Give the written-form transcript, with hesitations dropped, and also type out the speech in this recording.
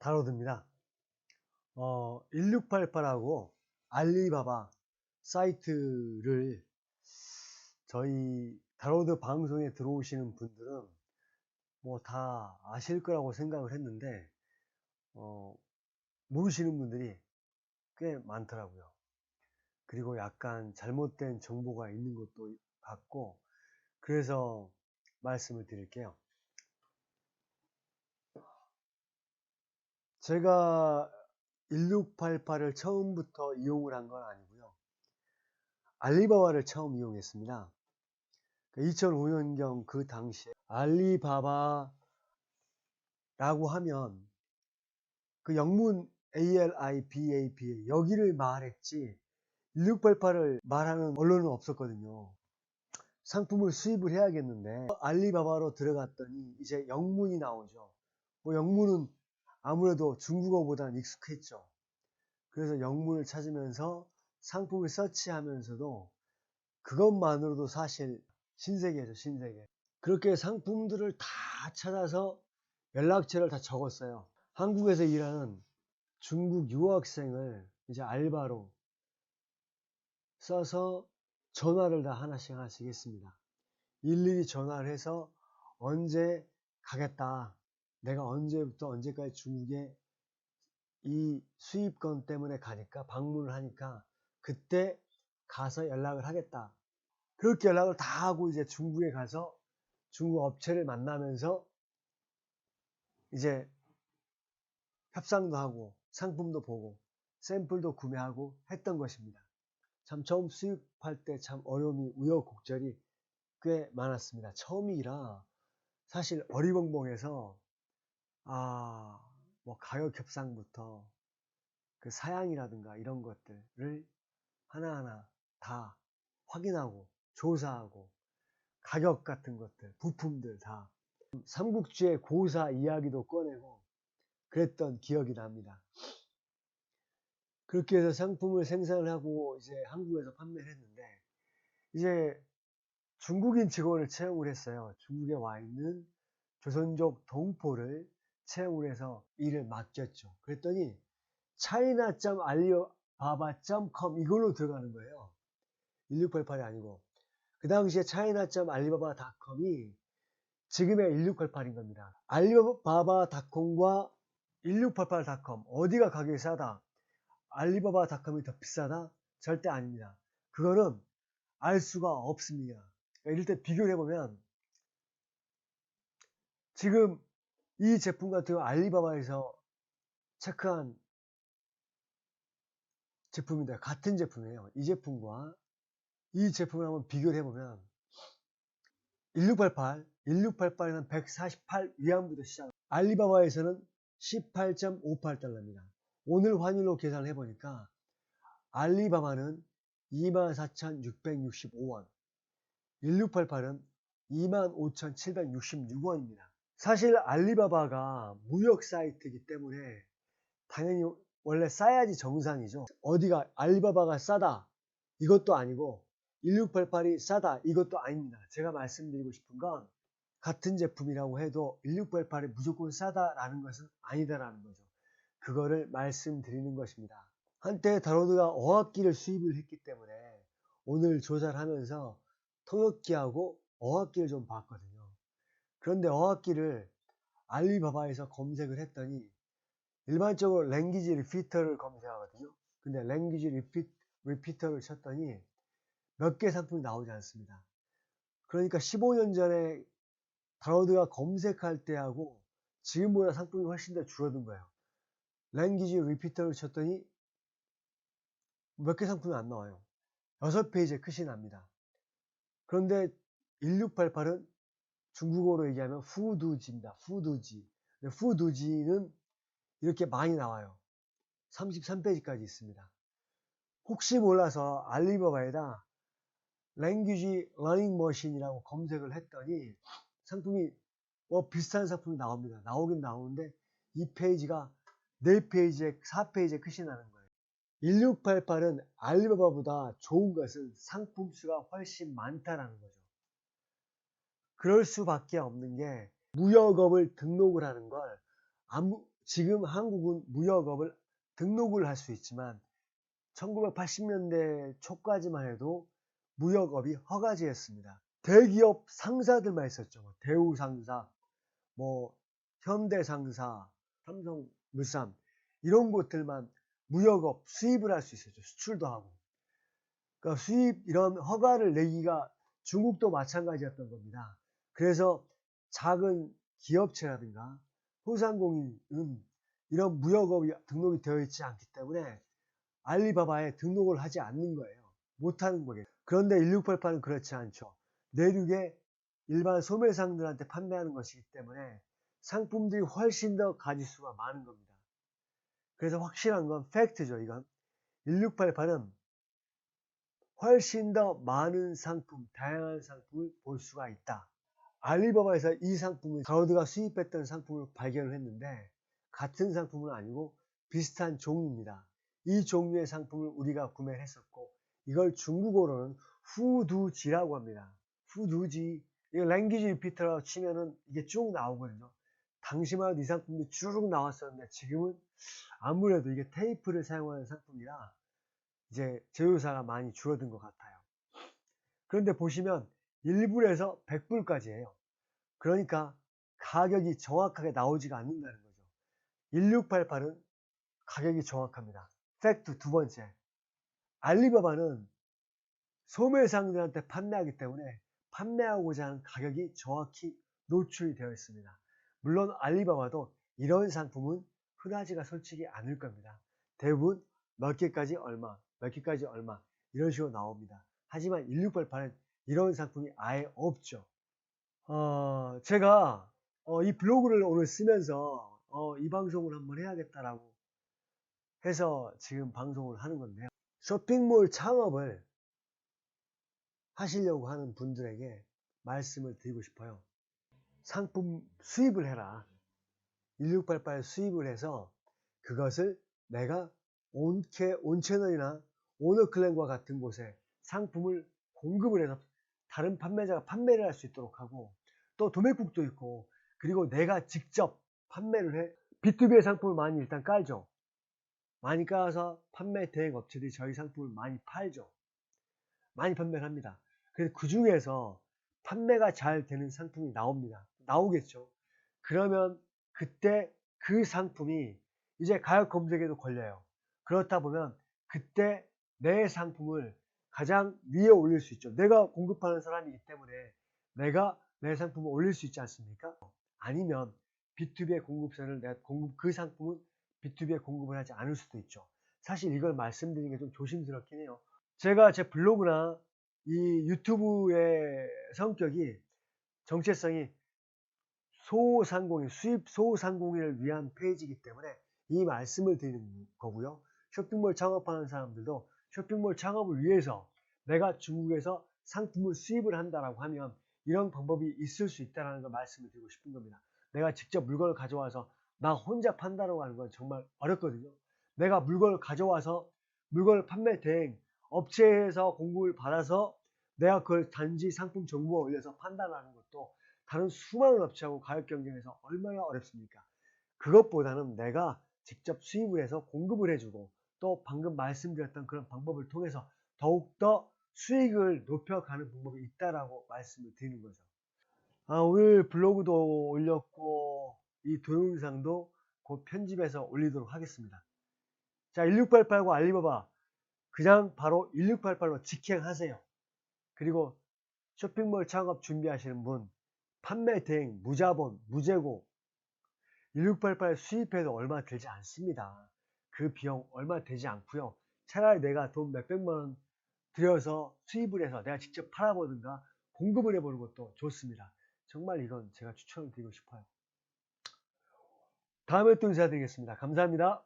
다로드입니다. 1688하고 알리바바 사이트를 저희 다로드 방송에 들어오시는 분들은 뭐 다 아실 거라고 생각을 했는데 모르시는 분들이 꽤 많더라고요. 그리고 약간 잘못된 정보가 있는 것도 같고, 그래서 말씀을 드릴게요. 제가 1688을 처음부터 이용을 한 건 아니고요. 알리바바를 처음 이용했습니다. 2005년경 그 당시에 알리바바라고 하면 그 영문 ALIBABA 여기를 말했지 1688을 말하는 언론은 없었거든요. 상품을 수입을 해야겠는데 알리바바로 들어갔더니 이제 영문이 나오죠. 뭐 영문은 아무래도 중국어보다는 익숙했죠. 그래서 영문을 찾으면서 상품을 서치하면서도 그것만으로도 사실 신세계죠, 신세계. 그렇게 상품들을 다 찾아서 연락처를 다 적었어요. 한국에서 일하는 중국 유학생을 이제 알바로 써서 전화를 다 하나씩 했습니다. 일일이 전화를 해서 언제 가겠다. 내가 언제부터 언제까지 중국에 이 수입권 때문에 가니까 방문을 하니까 그때 가서 연락을 하겠다. 그렇게 연락을 다 하고 이제 중국에 가서 중국 업체를 만나면서 이제 협상도 하고 상품도 보고 샘플도 구매하고 했던 것입니다. 참 처음 수입할 때 참 어려움이 우여곡절이 꽤 많았습니다. 처음이라 사실 어리벙벙해서 뭐 가격 협상부터 그 사양이라든가 이런 것들을 하나하나 다 확인하고 조사하고 가격 같은 것들, 부품들 다 삼국지의 고사 이야기도 꺼내고 그랬던 기억이 납니다. 그렇게 해서 상품을 생산을 하고 이제 한국에서 판매를 했는데 이제 중국인 직원을 채용을 했어요. 중국에 와 있는 조선족 동포를 채용을 해서 일을 맡겼죠. 그랬더니 china.alibaba.com 이걸로 들어가는 거예요. 1688이 아니고 그 당시에 china.alibaba.com이 지금의 1688인 겁니다. 알리바바닷컴과 1688.com 어디가 가격이 싸다? 알리바바닷컴이 더 비싸다? 절대 아닙니다. 그거는 알 수가 없습니다. 이럴 때 비교를 해보면 지금 이 제품 같은 거 알리바바에서 체크한 제품입니다. 같은 제품이에요. 이 제품과 이 제품을 한번 비교를 해보면 1688에는 148 위안부터 시작. 알리바바에서는 18.58달러입니다. 오늘 환율로 계산을 해보니까 알리바바는 24,665원, 1688은 25,766원입니다. 사실 알리바바가 무역 사이트이기 때문에 당연히 원래 싸야지 정상이죠. 어디가 알리바바가 싸다 이것도 아니고 1688이 싸다 이것도 아닙니다. 제가 말씀드리고 싶은 건 같은 제품이라고 해도 1688이 무조건 싸다라는 것은 아니다라는 거죠. 그거를 말씀드리는 것입니다. 한때 다로드가 어학기를 수입을 했기 때문에 오늘 조사를 하면서 통역기하고 어학기를 좀 봤거든요. 그런데 어학기를 알리바바에서 검색을 했더니 일반적으로 랭귀지 리피터를 검색하거든요. 근데 랭귀지 리피터를 쳤더니 몇 개 상품이 나오지 않습니다. 그러니까 15년 전에 다로드가 검색할 때하고 지금보다 상품이 훨씬 더 줄어든 거예요. 랭귀지 리피터를 쳤더니 몇 개 상품이 안 나와요. 6페이지에 끝이 납니다. 그런데 1688은 중국어로 얘기하면 후두지입니다. 후두지. 후두지는 이렇게 많이 나와요. 33페이지까지 있습니다. 혹시 몰라서 알리바바에다 랭귀지 러닝 머신이라고 검색을 했더니 상품이 비슷한 상품이 나옵니다. 나오긴 나오는데 이 페이지가 4페이지에 4페이지에 끝이 나는 거예요. 1688은 알리바바보다 좋은 것은 상품 수가 훨씬 많다라는 거죠. 그럴 수밖에 없는 게 무역업을 등록을 하는 걸 지금 한국은 무역업을 등록을 할 수 있지만 1980년대 초까지만 해도 무역업이 허가제였습니다. 대기업 상사들만 있었죠. 대우 상사, 뭐 현대 상사, 삼성물산 이런 곳들만 무역업 수입을 할 수 있었죠. 수출도 하고. 그러니까 수입 이런 허가를 내기가 중국도 마찬가지였던 겁니다. 그래서 작은 기업체라든가 소상공인은 이런 무역업이 등록이 되어 있지 않기 때문에 알리바바에 등록을 하지 않는 거예요. 못하는 거겠죠. 그런데 1688은 그렇지 않죠. 내륙에 일반 소매상들한테 판매하는 것이기 때문에 상품들이 훨씬 더 가짓수가 많은 겁니다. 그래서 확실한 건 팩트죠. 이건 1688은 훨씬 더 많은 상품, 다양한 상품을 볼 수가 있다. 알리바바에서 이 상품을 가로드가 수입했던 상품을 발견을 했는데 같은 상품은 아니고 비슷한 종류입니다. 이 종류의 상품을 우리가 구매를 했었고 이걸 중국어로는 후두지라고 합니다. 후두지. 이거 랭귀지 리피터라고 치면은 이게 쭉 나오거든요. 당시만 해도 이 상품이 쭉 나왔었는데 지금은 아무래도 이게 테이프를 사용하는 상품이라 이제 제휴사가 많이 줄어든 것 같아요. 그런데 보시면 1불에서 100불까지예요. 그러니까 가격이 정확하게 나오지가 않는다는 거죠. 1688은 가격이 정확합니다. 팩트 두 번째. 알리바바는 소매상들한테 판매하기 때문에 판매하고자 하는 가격이 정확히 노출이 되어 있습니다. 물론 알리바바도 이런 상품은 흔하지가 솔직히 않을 겁니다. 대부분 몇 개까지 얼마, 몇 개까지 얼마 이런 식으로 나옵니다. 하지만 1688은 이런 상품이 아예 없죠. 제가 이 블로그를 오늘 쓰면서 이 방송을 한번 해야겠다라고 해서 지금 방송을 하는 건데요. 쇼핑몰 창업을 하시려고 하는 분들에게 말씀을 드리고 싶어요. 상품 수입을 해라. 1688 수입을 해서 그것을 내가 온채널이나 오너클랜과 같은 곳에 상품을 공급을 해서 다른 판매자가 판매를 할 수 있도록 하고 또 도매국도 있고 그리고 내가 직접 판매를 해. B2B의 상품을 많이 일단 깔죠. 많이 깔아서 판매 대행 업체들이 저희 상품을 많이 팔죠. 많이 판매를 합니다. 그래서 그 중에서 판매가 잘 되는 상품이 나옵니다. 나오겠죠. 그러면 그때 그 상품이 이제 가격 검색에도 걸려요. 그렇다 보면 그때 내 상품을 가장 위에 올릴 수 있죠. 내가 공급하는 사람이기 때문에 내가 내 상품을 올릴 수 있지 않습니까? 아니면 B2B의 공급선을 내가 그 상품은 B2B에 공급을 하지 않을 수도 있죠. 사실 이걸 말씀드리는 게 좀 조심스럽긴 해요. 제가 제 블로그나 이 유튜브의 성격이 정체성이 소상공인, 수입 소상공인을 위한 페이지이기 때문에 이 말씀을 드리는 거고요. 쇼핑몰 창업하는 사람들도 쇼핑몰 창업을 위해서 내가 중국에서 상품을 수입을 한다라고 하면 이런 방법이 있을 수 있다는 걸 말씀을 드리고 싶은 겁니다. 내가 직접 물건을 가져와서 나 혼자 판다라고 하는 건 정말 어렵거든요. 내가 물건을 가져와서 물건을 판매 대행 업체에서 공급을 받아서 내가 그걸 단지 상품 정보에 올려서 판단하는 것도 다른 수많은 업체하고 가격 경쟁에서 얼마나 어렵습니까? 그것보다는 내가 직접 수입을 해서 공급을 해주고 또 방금 말씀드렸던 그런 방법을 통해서 더욱더 수익을 높여가는 방법이 있다라고 말씀을 드리는 거죠. 오늘 블로그도 올렸고 이 동영상도 곧 편집해서 올리도록 하겠습니다. 자, 1688과 알리바바 그냥 바로 1688로 직행하세요. 그리고 쇼핑몰 창업 준비하시는 분 판매 대행, 무자본, 무재고 1688 수입해도 얼마 들지 않습니다. 그 비용 얼마 되지 않고요. 차라리 내가 돈 몇백만 원 들여서 수입을 해서 내가 직접 팔아보든가 공급을 해보는 것도 좋습니다. 정말 이건 제가 추천을 드리고 싶어요. 다음에 또 인사드리겠습니다. 감사합니다.